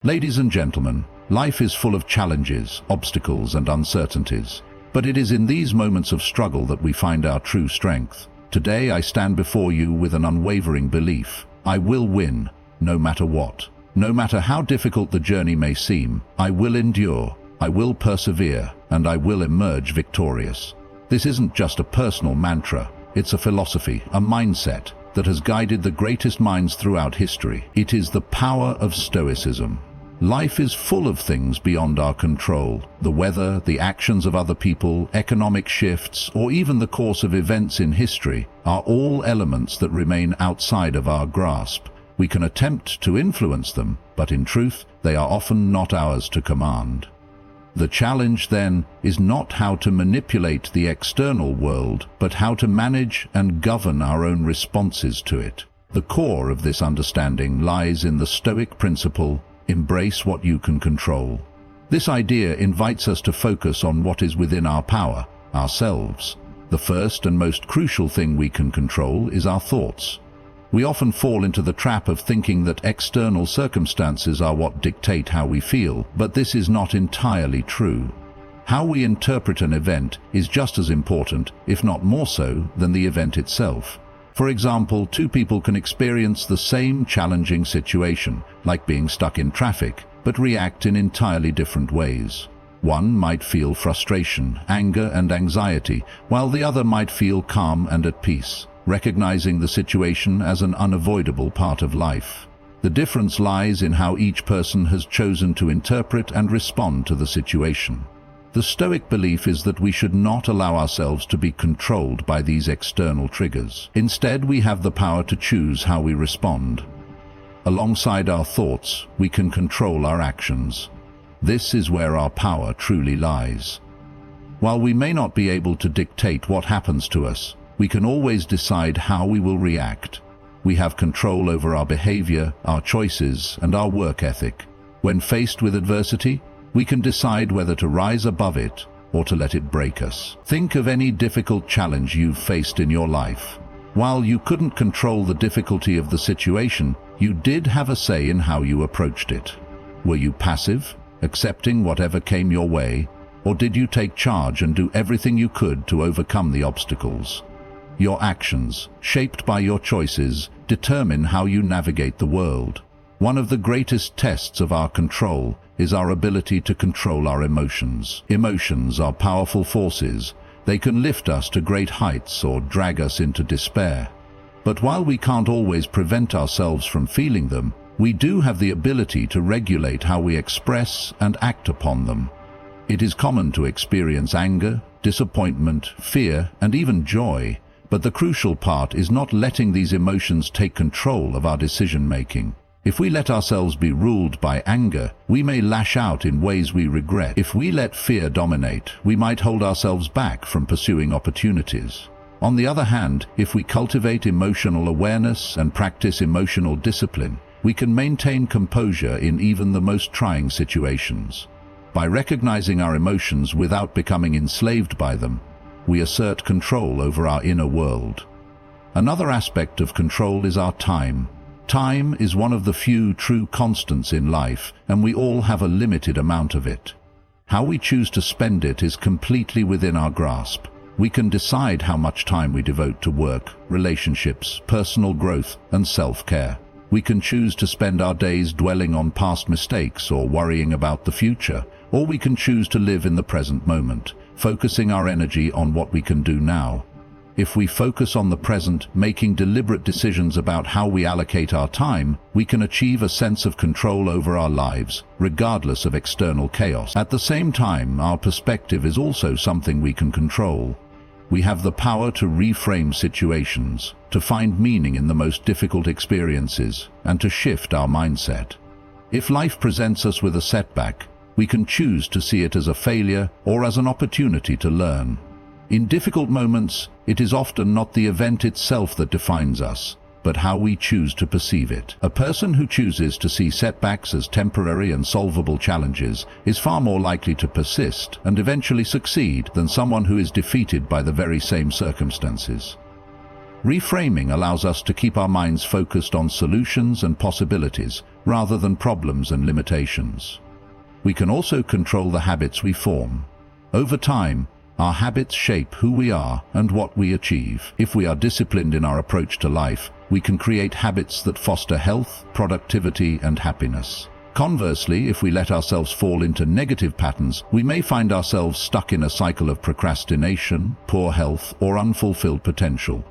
Ladies and gentlemen, life is full of challenges, obstacles, and uncertainties. But it is in these moments of struggle that we find our true strength. Today I stand before you with an unwavering belief. I will win, no matter what. No matter how difficult the journey may seem, I will endure, I will persevere, and I will emerge victorious. This isn't just a personal mantra, it's a philosophy, a mindset that has guided the greatest minds throughout history. It is the power of Stoicism. Life is full of things beyond our control. The weather, the actions of other people, economic shifts, or even the course of events in history are all elements that remain outside of our grasp. We can attempt to influence them, but in truth, they are often not ours to command. The challenge, then, is not how to manipulate the external world, but how to manage and govern our own responses to it. The core of this understanding lies in the Stoic principle, embrace what you can control. This idea invites us to focus on what is within our power, ourselves. The first and most crucial thing we can control is our thoughts. We often fall into the trap of thinking that external circumstances are what dictate how we feel, but this is not entirely true. How we interpret an event is just as important, if not more so, than the event itself. For example, two people can experience the same challenging situation, like being stuck in traffic, but react in entirely different ways. One might feel frustration, anger, and anxiety, while the other might feel calm and at peace, recognizing the situation as an unavoidable part of life. The difference lies in how each person has chosen to interpret and respond to the situation. The Stoic belief is that we should not allow ourselves to be controlled by these external triggers. Instead, we have the power to choose how we respond. Alongside our thoughts, we can control our actions. This is where our power truly lies. While we may not be able to dictate what happens to us, we can always decide how we will react. We have control over our behavior, our choices, and our work ethic. When faced with adversity, we can decide whether to rise above it or to let it break us. Think of any difficult challenge you've faced in your life. While you couldn't control the difficulty of the situation, you did have a say in how you approached it. Were you passive, accepting whatever came your way, or did you take charge and do everything you could to overcome the obstacles? Your actions, shaped by your choices, determine how you navigate the world. One of the greatest tests of our control is our ability to control our emotions. Emotions are powerful forces. They can lift us to great heights or drag us into despair. But while we can't always prevent ourselves from feeling them, we do have the ability to regulate how we express and act upon them. It is common to experience anger, disappointment, fear, and even joy, but the crucial part is not letting these emotions take control of our decision-making. If we let ourselves be ruled by anger, we may lash out in ways we regret. If we let fear dominate, we might hold ourselves back from pursuing opportunities. On the other hand, if we cultivate emotional awareness and practice emotional discipline, we can maintain composure in even the most trying situations. By recognizing our emotions without becoming enslaved by them, we assert control over our inner world. Another aspect of control is our time. Time is one of the few true constants in life, and we all have a limited amount of it. How we choose to spend it is completely within our grasp. We can decide how much time we devote to work, relationships, personal growth, and self-care. We can choose to spend our days dwelling on past mistakes or worrying about the future, or we can choose to live in the present moment, focusing our energy on what we can do now. If we focus on the present, making deliberate decisions about how we allocate our time, we can achieve a sense of control over our lives, regardless of external chaos. At the same time, our perspective is also something we can control. We have the power to reframe situations, to find meaning in the most difficult experiences, and to shift our mindset. If life presents us with a setback, we can choose to see it as a failure or as an opportunity to learn. In difficult moments, it is often not the event itself that defines us, but how we choose to perceive it. A person who chooses to see setbacks as temporary and solvable challenges is far more likely to persist and eventually succeed than someone who is defeated by the very same circumstances. Reframing allows us to keep our minds focused on solutions and possibilities, rather than problems and limitations. We can also control the habits we form. Over time, our habits shape who we are and what we achieve. If we are disciplined in our approach to life, we can create habits that foster health, productivity, and happiness. Conversely, if we let ourselves fall into negative patterns, we may find ourselves stuck in a cycle of procrastination, poor health, or unfulfilled potential.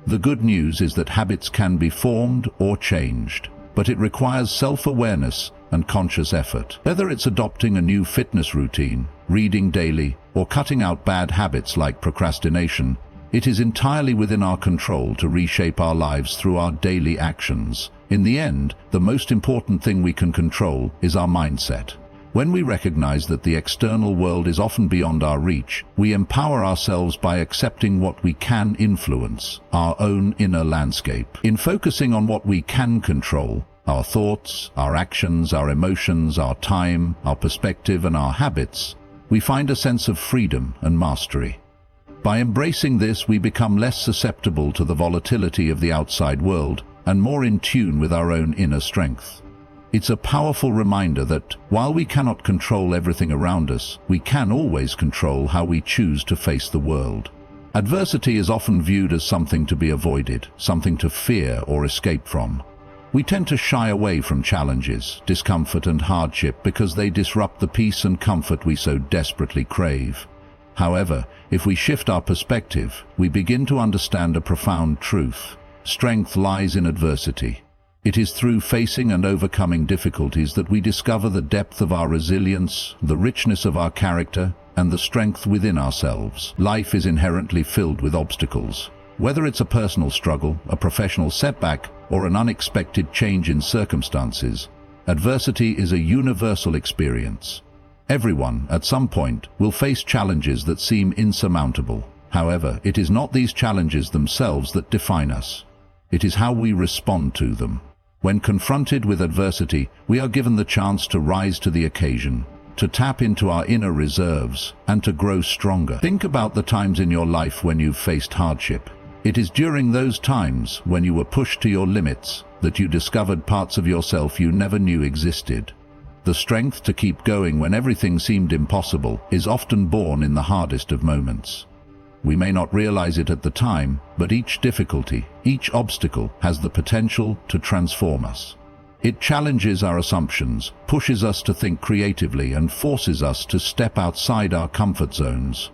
The good news is that habits can be formed or changed, but it requires self-awareness and conscious effort. Whether it's adopting a new fitness routine, reading daily, or cutting out bad habits like procrastination, it is entirely within our control to reshape our lives through our daily actions. In the end, the most important thing we can control is our mindset. When we recognize that the external world is often beyond our reach, we empower ourselves by accepting what we can influence, our own inner landscape. In focusing on what we can control, our thoughts, our actions, our emotions, our time, our perspective, and our habits, we find a sense of freedom and mastery. By embracing this, we become less susceptible to the volatility of the outside world and more in tune with our own inner strength. It's a powerful reminder that, while we cannot control everything around us, we can always control how we choose to face the world. Adversity is often viewed as something to be avoided, something to fear or escape from. We tend to shy away from challenges, discomfort, and hardship because they disrupt the peace and comfort we so desperately crave. However, if we shift our perspective, we begin to understand a profound truth. Strength lies in adversity. It is through facing and overcoming difficulties that we discover the depth of our resilience, the richness of our character, and the strength within ourselves. Life is inherently filled with obstacles. Whether it's a personal struggle, a professional setback, or an unexpected change in circumstances, adversity is a universal experience. Everyone, at some point, will face challenges that seem insurmountable. However, it is not these challenges themselves that define us. It is how we respond to them. When confronted with adversity, we are given the chance to rise to the occasion, to tap into our inner reserves, and to grow stronger. Think about the times in your life when you've faced hardship. It is during those times, when you were pushed to your limits, that you discovered parts of yourself you never knew existed. The strength to keep going when everything seemed impossible is often born in the hardest of moments. We may not realize it at the time, but each difficulty, each obstacle has the potential to transform us. It challenges our assumptions, pushes us to think creatively, and forces us to step outside our comfort zones.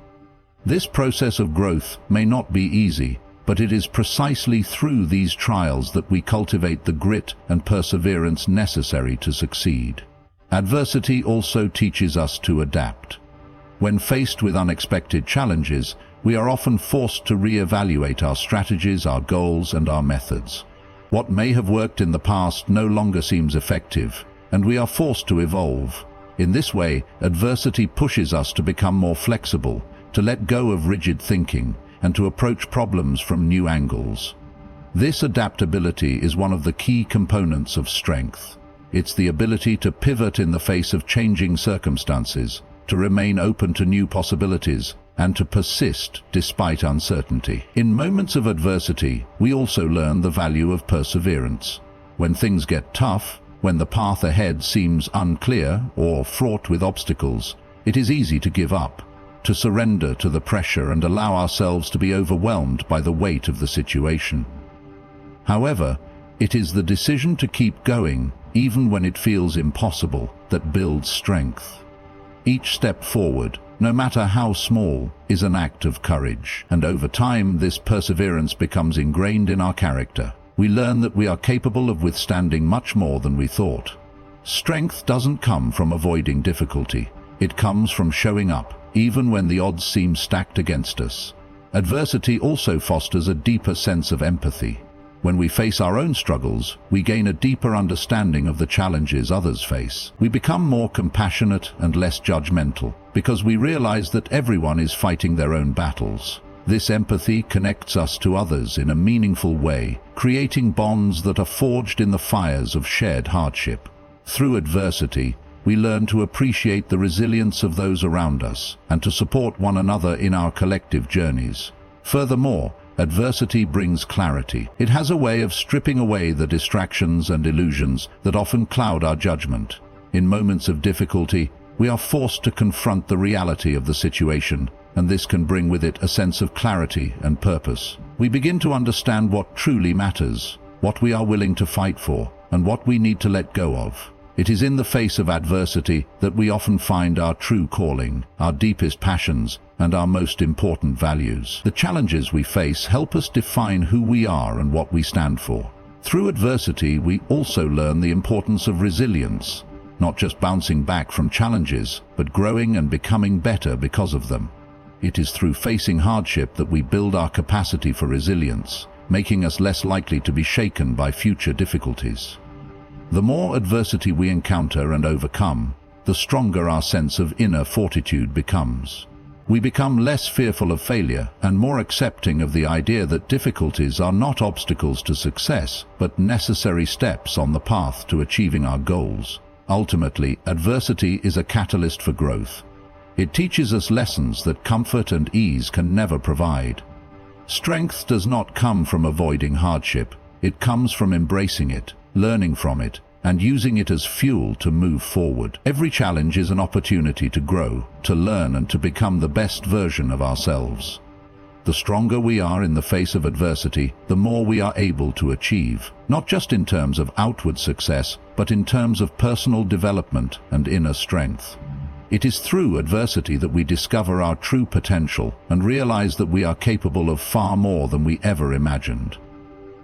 This process of growth may not be easy, but it is precisely through these trials that we cultivate the grit and perseverance necessary to succeed. Adversity also teaches us to adapt. When faced with unexpected challenges, we are often forced to re-evaluate our strategies, our goals, and our methods. What may have worked in the past no longer seems effective, and we are forced to evolve. In this way, adversity pushes us to become more flexible, to let go of rigid thinking, and to approach problems from new angles. This adaptability is one of the key components of strength. It's the ability to pivot in the face of changing circumstances, to remain open to new possibilities, and to persist despite uncertainty. In moments of adversity, we also learn the value of perseverance. When things get tough, when the path ahead seems unclear or fraught with obstacles, it is easy to give up, to surrender to the pressure and allow ourselves to be overwhelmed by the weight of the situation. However, it is the decision to keep going, even when it feels impossible, that builds strength. Each step forward, no matter how small, is an act of courage, and over time this perseverance becomes ingrained in our character. We learn that we are capable of withstanding much more than we thought. Strength doesn't come from avoiding difficulty. It comes from showing up, even when the odds seem stacked against us. Adversity also fosters a deeper sense of empathy. When we face our own struggles, we gain a deeper understanding of the challenges others face. We become more compassionate and less judgmental, because we realize that everyone is fighting their own battles. This empathy connects us to others in a meaningful way, creating bonds that are forged in the fires of shared hardship. Through adversity, we learn to appreciate the resilience of those around us and to support one another in our collective journeys. Furthermore, adversity brings clarity. It has a way of stripping away the distractions and illusions that often cloud our judgment. In moments of difficulty, we are forced to confront the reality of the situation, and this can bring with it a sense of clarity and purpose. We begin to understand what truly matters, what we are willing to fight for, and what we need to let go of. It is in the face of adversity that we often find our true calling, our deepest passions, and our most important values. The challenges we face help us define who we are and what we stand for. Through adversity, we also learn the importance of resilience, not just bouncing back from challenges, but growing and becoming better because of them. It is through facing hardship that we build our capacity for resilience, making us less likely to be shaken by future difficulties. The more adversity we encounter and overcome, the stronger our sense of inner fortitude becomes. We become less fearful of failure and more accepting of the idea that difficulties are not obstacles to success, but necessary steps on the path to achieving our goals. Ultimately, adversity is a catalyst for growth. It teaches us lessons that comfort and ease can never provide. Strength does not come from avoiding hardship. It comes from embracing it, learning from it, and using it as fuel to move forward. Every challenge is an opportunity to grow, to learn, and to become the best version of ourselves. The stronger we are in the face of adversity, the more we are able to achieve, not just in terms of outward success, but in terms of personal development and inner strength. It is through adversity that we discover our true potential and realize that we are capable of far more than we ever imagined.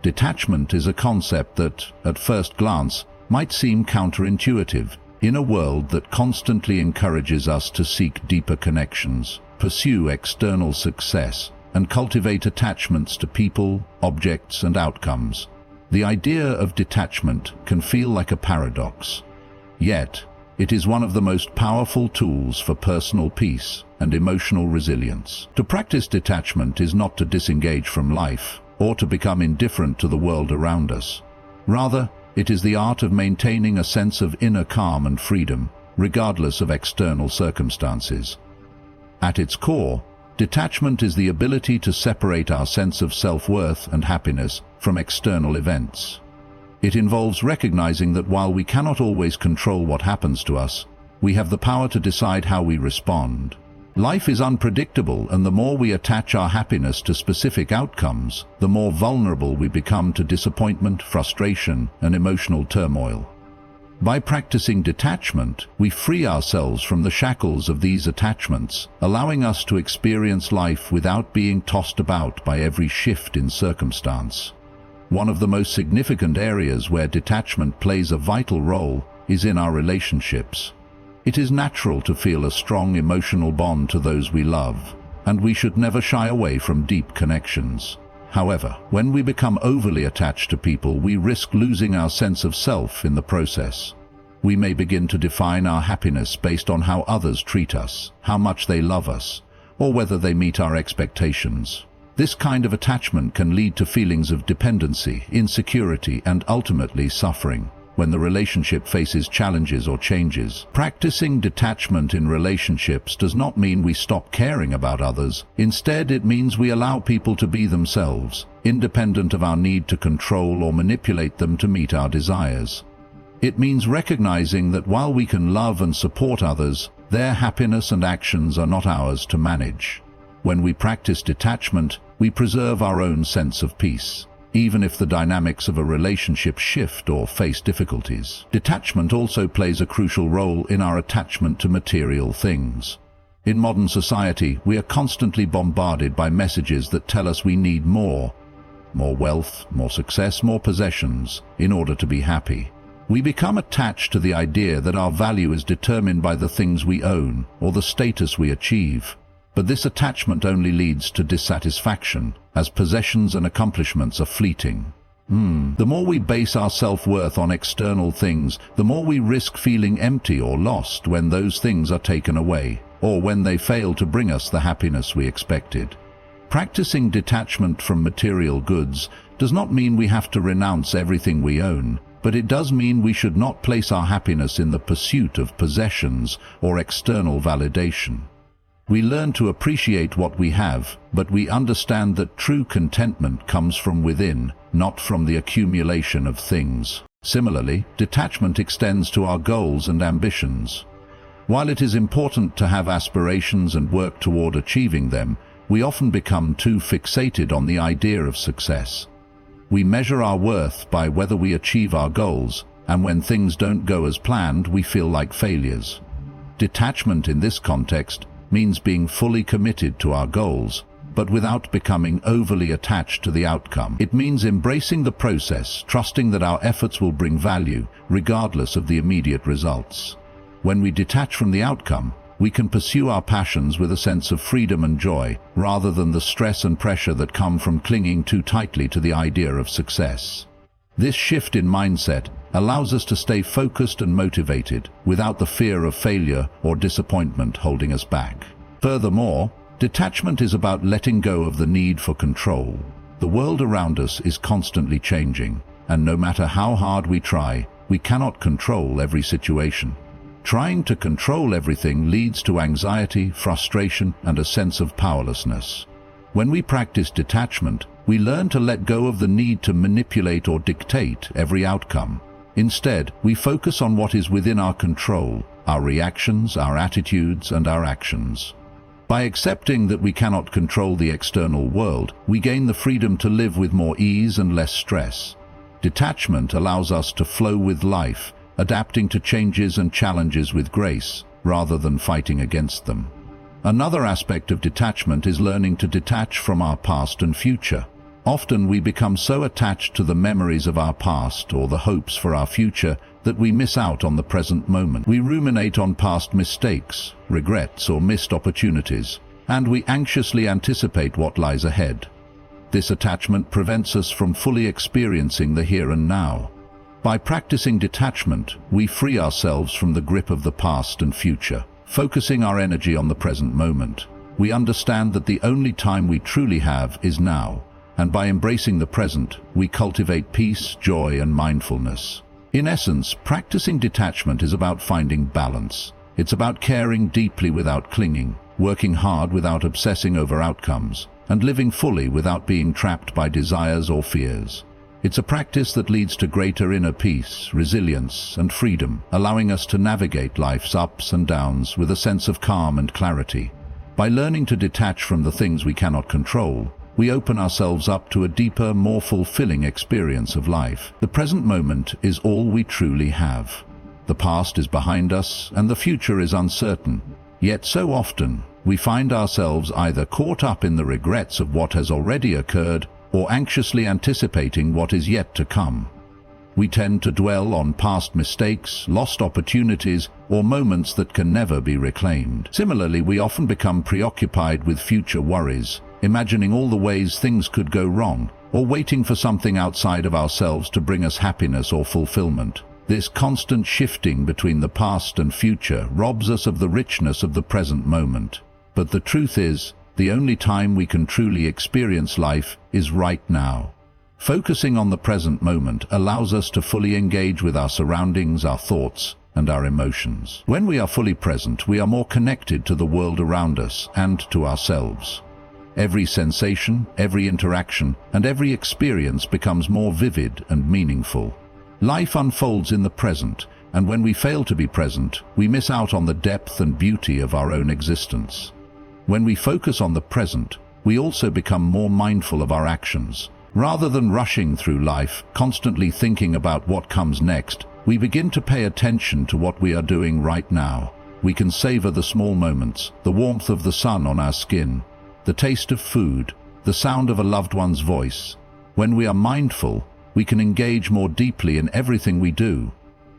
Detachment is a concept that, at first glance, might seem counterintuitive in a world that constantly encourages us to seek deeper connections, pursue external success, and cultivate attachments to people, objects, and outcomes. The idea of detachment can feel like a paradox. Yet, it is one of the most powerful tools for personal peace and emotional resilience. To practice detachment is not to disengage from life or to become indifferent to the world around us. Rather, it is the art of maintaining a sense of inner calm and freedom, regardless of external circumstances. At its core, detachment is the ability to separate our sense of self-worth and happiness from external events. It involves recognizing that while we cannot always control what happens to us, we have the power to decide how we respond. Life is unpredictable, and the more we attach our happiness to specific outcomes, the more vulnerable we become to disappointment, frustration, and emotional turmoil. By practicing detachment, we free ourselves from the shackles of these attachments, allowing us to experience life without being tossed about by every shift in circumstance. One of the most significant areas where detachment plays a vital role is in our relationships. It is natural to feel a strong emotional bond to those we love, and we should never shy away from deep connections. However, when we become overly attached to people, we risk losing our sense of self in the process. We may begin to define our happiness based on how others treat us, how much they love us, or whether they meet our expectations. This kind of attachment can lead to feelings of dependency, insecurity, and ultimately suffering when the relationship faces challenges or changes. Practicing detachment in relationships does not mean we stop caring about others. Instead, it means we allow people to be themselves, independent of our need to control or manipulate them to meet our desires. It means recognizing that while we can love and support others, their happiness and actions are not ours to manage. When we practice detachment, we preserve our own sense of peace, even if the dynamics of a relationship shift or face difficulties. Detachment also plays a crucial role in our attachment to material things. In modern society, we are constantly bombarded by messages that tell us we need more wealth, more success, more possessions, in order to be happy. We become attached to the idea that our value is determined by the things we own or the status we achieve. But this attachment only leads to dissatisfaction, as possessions and accomplishments are fleeting. The more we base our self-worth on external things, the more we risk feeling empty or lost when those things are taken away, or when they fail to bring us the happiness we expected. Practicing detachment from material goods does not mean we have to renounce everything we own, but it does mean we should not place our happiness in the pursuit of possessions or external validation. We learn to appreciate what we have, but we understand that true contentment comes from within, not from the accumulation of things. Similarly, detachment extends to our goals and ambitions. While it is important to have aspirations and work toward achieving them, we often become too fixated on the idea of success. We measure our worth by whether we achieve our goals, and when things don't go as planned, we feel like failures. Detachment in this context means being fully committed to our goals, but without becoming overly attached to the outcome. It means embracing the process, trusting that our efforts will bring value, regardless of the immediate results. When we detach from the outcome, we can pursue our passions with a sense of freedom and joy, rather than the stress and pressure that come from clinging too tightly to the idea of success. This shift in mindset allows us to stay focused and motivated, without the fear of failure or disappointment holding us back. Furthermore, detachment is about letting go of the need for control. The world around us is constantly changing, and no matter how hard we try, we cannot control every situation. Trying to control everything leads to anxiety, frustration, and a sense of powerlessness. When we practice detachment, we learn to let go of the need to manipulate or dictate every outcome. Instead, we focus on what is within our control, our reactions, our attitudes, and our actions. By accepting that we cannot control the external world, we gain the freedom to live with more ease and less stress. Detachment allows us to flow with life, adapting to changes and challenges with grace, rather than fighting against them. Another aspect of detachment is learning to detach from our past and future. Often we become so attached to the memories of our past or the hopes for our future that we miss out on the present moment. We ruminate on past mistakes, regrets, or missed opportunities, and we anxiously anticipate what lies ahead. This attachment prevents us from fully experiencing the here and now. By practicing detachment, we free ourselves from the grip of the past and future, focusing our energy on the present moment. We understand that the only time we truly have is now, and by embracing the present, we cultivate peace, joy, and mindfulness. In essence, practicing detachment is about finding balance. It's about caring deeply without clinging, working hard without obsessing over outcomes, and living fully without being trapped by desires or fears. It's a practice that leads to greater inner peace, resilience, and freedom, allowing us to navigate life's ups and downs with a sense of calm and clarity. By learning to detach from the things we cannot control, we open ourselves up to a deeper, more fulfilling experience of life. The present moment is all we truly have. The past is behind us, and the future is uncertain. Yet so often, we find ourselves either caught up in the regrets of what has already occurred, or anxiously anticipating what is yet to come. We tend to dwell on past mistakes, lost opportunities, or moments that can never be reclaimed. Similarly, we often become preoccupied with future worries, imagining all the ways things could go wrong, or waiting for something outside of ourselves to bring us happiness or fulfillment. This constant shifting between the past and future robs us of the richness of the present moment. But the truth is, the only time we can truly experience life is right now. Focusing on the present moment allows us to fully engage with our surroundings, our thoughts, and our emotions. When we are fully present, we are more connected to the world around us and to ourselves. Every sensation, every interaction, and every experience becomes more vivid and meaningful. Life unfolds in the present, and when we fail to be present, we miss out on the depth and beauty of our own existence. When we focus on the present, we also become more mindful of our actions. Rather than rushing through life, constantly thinking about what comes next, we begin to pay attention to what we are doing right now. We can savor the small moments, the warmth of the sun on our skin, the taste of food, the sound of a loved one's voice. When we are mindful, we can engage more deeply in everything we do.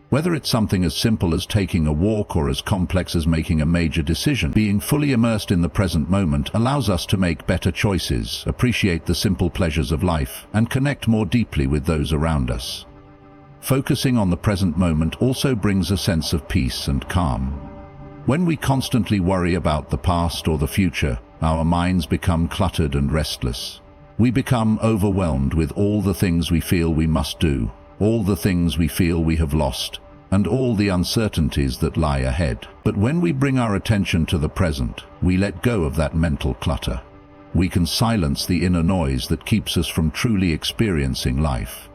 Whether it's something as simple as taking a walk or as complex as making a major decision, being fully immersed in the present moment allows us to make better choices, appreciate the simple pleasures of life, and connect more deeply with those around us. Focusing on the present moment also brings a sense of peace and calm. When we constantly worry about the past or the future, our minds become cluttered and restless. We become overwhelmed with all the things we feel we must do, all the things we feel we have lost, and all the uncertainties that lie ahead. But when we bring our attention to the present, we let go of that mental clutter. We can silence the inner noise that keeps us from truly experiencing life.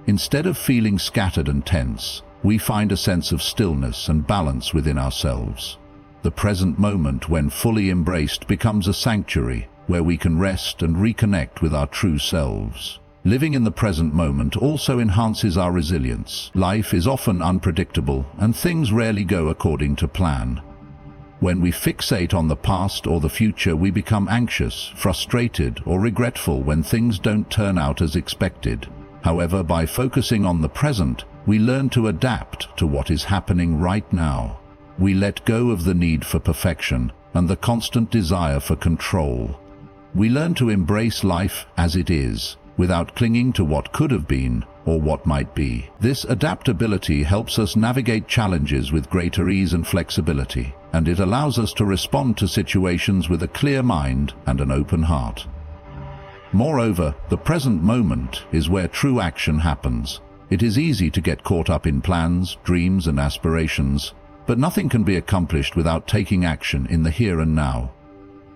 Instead of feeling scattered and tense, we find a sense of stillness and balance within ourselves. The present moment, when fully embraced, becomes a sanctuary where we can rest and reconnect with our true selves. Living in the present moment also enhances our resilience. Life is often unpredictable, and things rarely go according to plan. When we fixate on the past or the future, we become anxious, frustrated, or regretful when things don't turn out as expected. However, by focusing on the present, we learn to adapt to what is happening right now. We let go of the need for perfection and the constant desire for control. We learn to embrace life as it is, without clinging to what could have been or what might be. This adaptability helps us navigate challenges with greater ease and flexibility, and it allows us to respond to situations with a clear mind and an open heart. Moreover, the present moment is where true action happens. It is easy to get caught up in plans, dreams, and aspirations, but nothing can be accomplished without taking action in the here and now.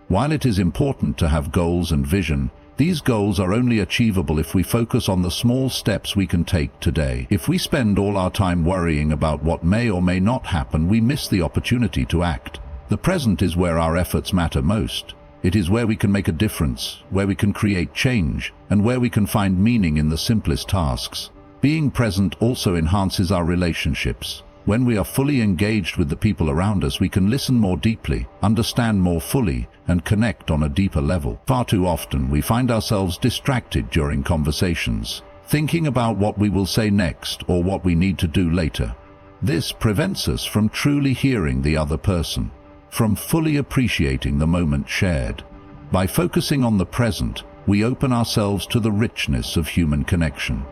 While it is important to have goals and vision, these goals are only achievable if we focus on the small steps we can take today. If we spend all our time worrying about what may or may not happen, we miss the opportunity to act. The present is where our efforts matter most. It is where we can make a difference, where we can create change, and where we can find meaning in the simplest tasks. Being present also enhances our relationships. When we are fully engaged with the people around us, we can listen more deeply, understand more fully, and connect on a deeper level. Far too often, we find ourselves distracted during conversations, thinking about what we will say next or what we need to do later. This prevents us from truly hearing the other person, from fully appreciating the moment shared. By focusing on the present, we open ourselves to the richness of human connection.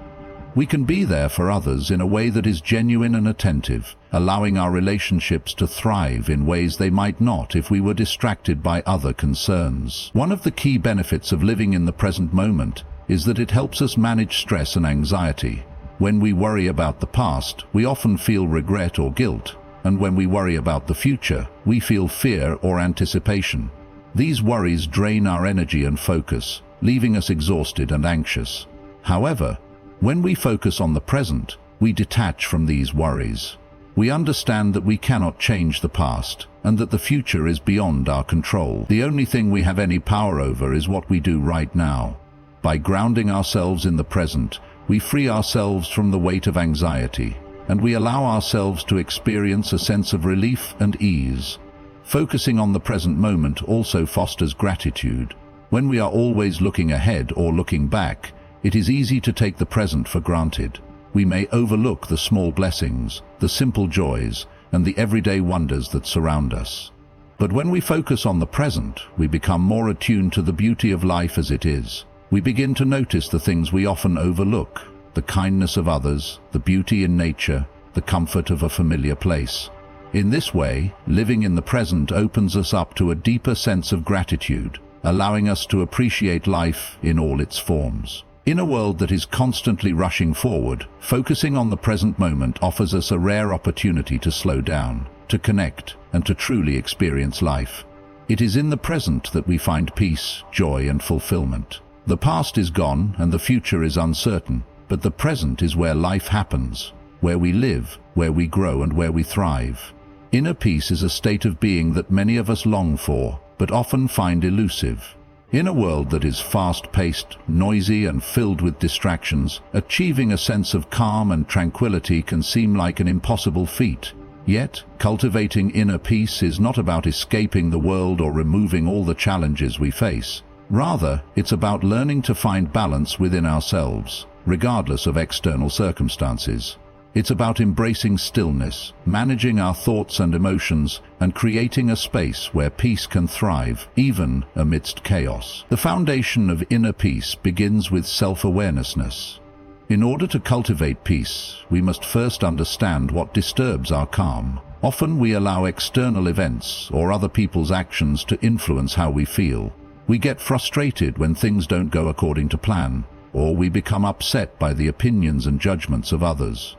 We can be there for others in a way that is genuine and attentive, allowing our relationships to thrive in ways they might not if we were distracted by other concerns. One of the key benefits of living in the present moment is that it helps us manage stress and anxiety. When we worry about the past, we often feel regret or guilt, and when we worry about the future, we feel fear or anticipation. These worries drain our energy and focus, leaving us exhausted and anxious. However, when we focus on the present, we detach from these worries. We understand that we cannot change the past, and that the future is beyond our control. The only thing we have any power over is what we do right now. By grounding ourselves in the present, we free ourselves from the weight of anxiety, and we allow ourselves to experience a sense of relief and ease. Focusing on the present moment also fosters gratitude. When we are always looking ahead or looking back, it is easy to take the present for granted. We may overlook the small blessings, the simple joys, and the everyday wonders that surround us. But when we focus on the present, we become more attuned to the beauty of life as it is. We begin to notice the things we often overlook: the kindness of others, the beauty in nature, the comfort of a familiar place. In this way, living in the present opens us up to a deeper sense of gratitude, allowing us to appreciate life in all its forms. In a world that is constantly rushing forward, focusing on the present moment offers us a rare opportunity to slow down, to connect, and to truly experience life. It is in the present that we find peace, joy, and fulfillment. The past is gone and the future is uncertain, but the present is where life happens, where we live, where we grow, and where we thrive. Inner peace is a state of being that many of us long for, but often find elusive. In a world that is fast-paced, noisy, and filled with distractions, achieving a sense of calm and tranquility can seem like an impossible feat. Yet, cultivating inner peace is not about escaping the world or removing all the challenges we face. Rather, it's about learning to find balance within ourselves, regardless of external circumstances. It's about embracing stillness, managing our thoughts and emotions, and creating a space where peace can thrive, even amidst chaos. The foundation of inner peace begins with self-awareness. In order to cultivate peace, we must first understand what disturbs our calm. Often we allow external events or other people's actions to influence how we feel. We get frustrated when things don't go according to plan, or we become upset by the opinions and judgments of others.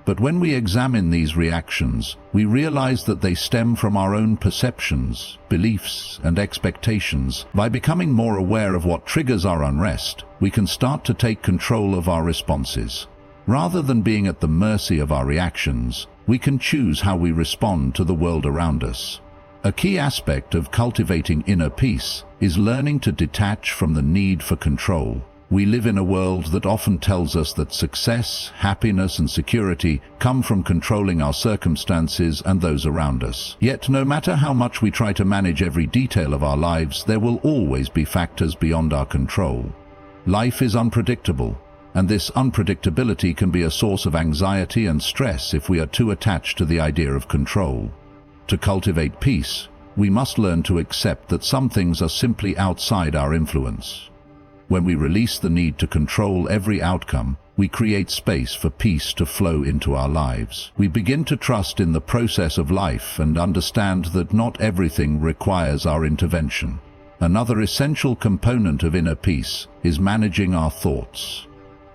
But when we examine these reactions, we realize that they stem from our own perceptions, beliefs, and expectations. By becoming more aware of what triggers our unrest, we can start to take control of our responses. Rather than being at the mercy of our reactions, we can choose how we respond to the world around us. A key aspect of cultivating inner peace is learning to detach from the need for control. We live in a world that often tells us that success, happiness, and security come from controlling our circumstances and those around us. Yet, no matter how much we try to manage every detail of our lives, there will always be factors beyond our control. Life is unpredictable, and this unpredictability can be a source of anxiety and stress if we are too attached to the idea of control. To cultivate peace, we must learn to accept that some things are simply outside our influence. When we release the need to control every outcome, we create space for peace to flow into our lives. We begin to trust in the process of life and understand that not everything requires our intervention. Another essential component of inner peace is managing our thoughts.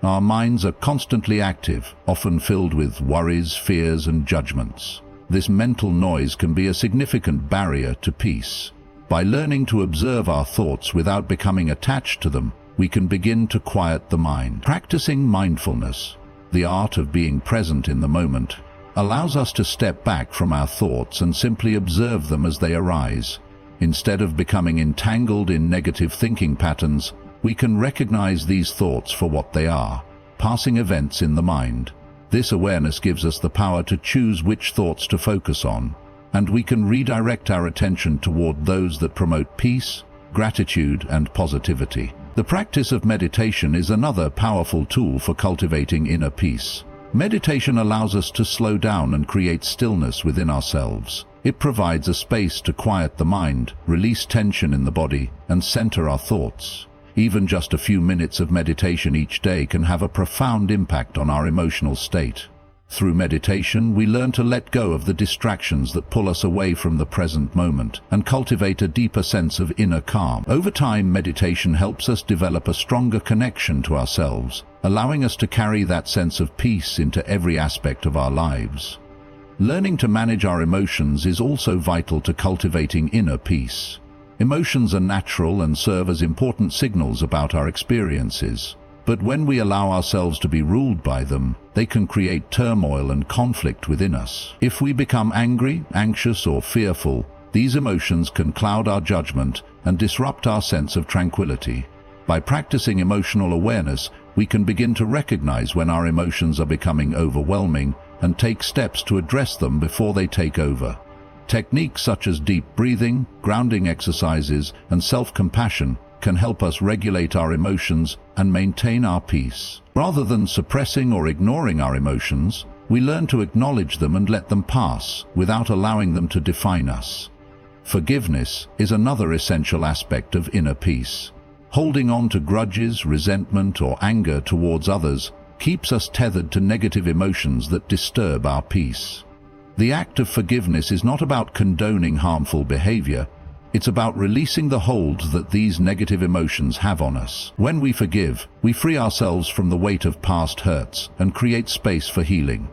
Our minds are constantly active, often filled with worries, fears, and judgments. This mental noise can be a significant barrier to peace. By learning to observe our thoughts without becoming attached to them, we can begin to quiet the mind. Practicing mindfulness, the art of being present in the moment, allows us to step back from our thoughts and simply observe them as they arise. Instead of becoming entangled in negative thinking patterns, we can recognize these thoughts for what they are, passing events in the mind. This awareness gives us the power to choose which thoughts to focus on, and we can redirect our attention toward those that promote peace, gratitude, and positivity. The practice of meditation is another powerful tool for cultivating inner peace. Meditation allows us to slow down and create stillness within ourselves. It provides a space to quiet the mind, release tension in the body, and center our thoughts. Even just a few minutes of meditation each day can have a profound impact on our emotional state. Through meditation, we learn to let go of the distractions that pull us away from the present moment and cultivate a deeper sense of inner calm. Over time, meditation helps us develop a stronger connection to ourselves, allowing us to carry that sense of peace into every aspect of our lives. Learning to manage our emotions is also vital to cultivating inner peace. Emotions are natural and serve as important signals about our experiences. But when we allow ourselves to be ruled by them, they can create turmoil and conflict within us. If we become angry, anxious, or fearful, these emotions can cloud our judgment and disrupt our sense of tranquility. By practicing emotional awareness, we can begin to recognize when our emotions are becoming overwhelming and take steps to address them before they take over. Techniques such as deep breathing, grounding exercises, and self-compassion can help us regulate our emotions and maintain our peace. Rather than suppressing or ignoring our emotions, we learn to acknowledge them and let them pass without allowing them to define us. Forgiveness is another essential aspect of inner peace. Holding on to grudges, resentment, or anger towards others keeps us tethered to negative emotions that disturb our peace. The act of forgiveness is not about condoning harmful behavior. It's about releasing the hold that these negative emotions have on us. When we forgive, we free ourselves from the weight of past hurts and create space for healing.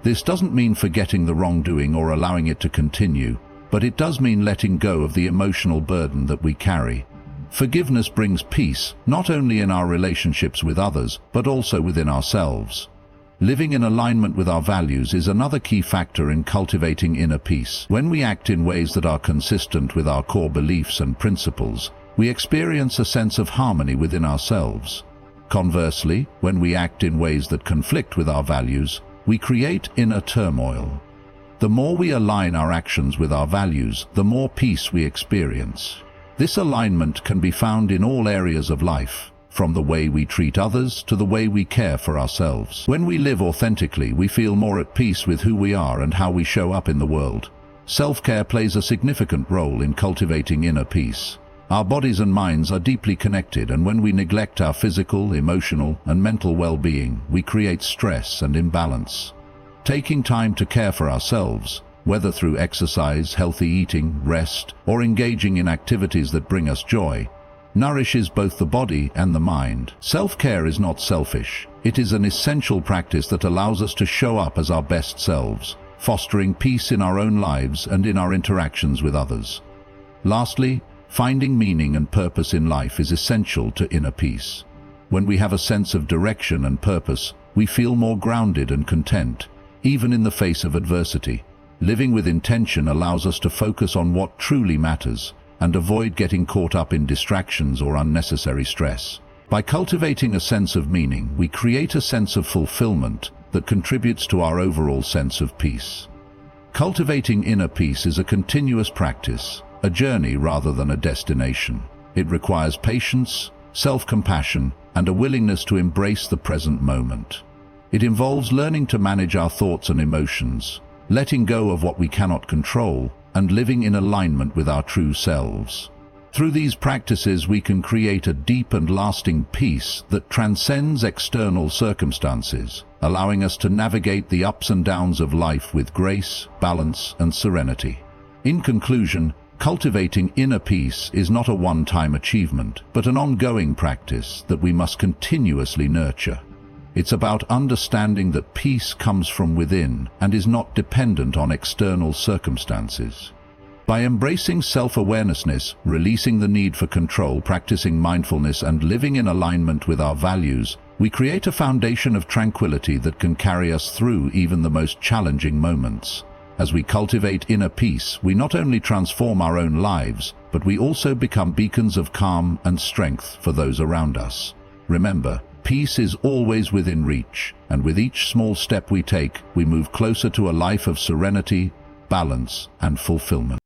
This doesn't mean forgetting the wrongdoing or allowing it to continue, but it does mean letting go of the emotional burden that we carry. Forgiveness brings peace, not only in our relationships with others, but also within ourselves. Living in alignment with our values is another key factor in cultivating inner peace. When we act in ways that are consistent with our core beliefs and principles, we experience a sense of harmony within ourselves. Conversely, when we act in ways that conflict with our values, we create inner turmoil. The more we align our actions with our values, the more peace we experience. This alignment can be found in all areas of life, from the way we treat others to the way we care for ourselves. When we live authentically, we feel more at peace with who we are and how we show up in the world. Self-care plays a significant role in cultivating inner peace. Our bodies and minds are deeply connected, and when we neglect our physical, emotional, and mental well-being, we create stress and imbalance. Taking time to care for ourselves, whether through exercise, healthy eating, rest, or engaging in activities that bring us joy, nourishes both the body and the mind. Self-care is not selfish. It is an essential practice that allows us to show up as our best selves, fostering peace in our own lives and in our interactions with others. Lastly, finding meaning and purpose in life is essential to inner peace. When we have a sense of direction and purpose, we feel more grounded and content, even in the face of adversity. Living with intention allows us to focus on what truly matters and avoid getting caught up in distractions or unnecessary stress. By cultivating a sense of meaning, we create a sense of fulfillment that contributes to our overall sense of peace. Cultivating inner peace is a continuous practice, a journey rather than a destination. It requires patience, self-compassion, and a willingness to embrace the present moment. It involves learning to manage our thoughts and emotions, letting go of what we cannot control, and living in alignment with our true selves. Through these practices, we can create a deep and lasting peace that transcends external circumstances, allowing us to navigate the ups and downs of life with grace, balance, and serenity. In conclusion, cultivating inner peace is not a one-time achievement, but an ongoing practice that we must continuously nurture. It's about understanding that peace comes from within and is not dependent on external circumstances. By embracing self-awareness, releasing the need for control, practicing mindfulness, and living in alignment with our values, we create a foundation of tranquility that can carry us through even the most challenging moments. As we cultivate inner peace, we not only transform our own lives, but we also become beacons of calm and strength for those around us. Remember, peace is always within reach, and with each small step we take, we move closer to a life of serenity, balance, and fulfillment.